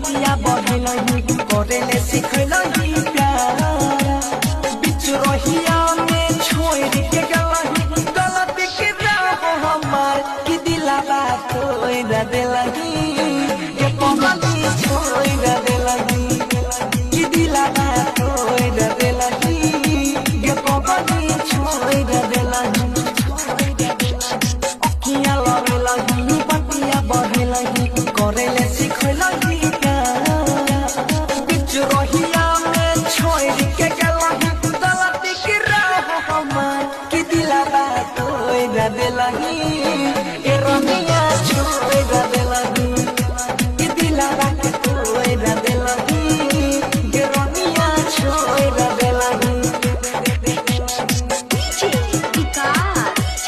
बतिया बढ़लही करेले सिखलही प्यार बीच रहिया में छोड़ के गलही गलती के राह हमार कि दिलवा तोड़ देलही के पगली छोड़ देलही कि दिलवा तोड़ देलही के पगली छोड़ देलही अखियां लड़लही बतिया बढ़लही करेले सिखलही बीच रहिया में छोड़ के गलही गलती के राह हमार कि दिलवा तोड़ देलही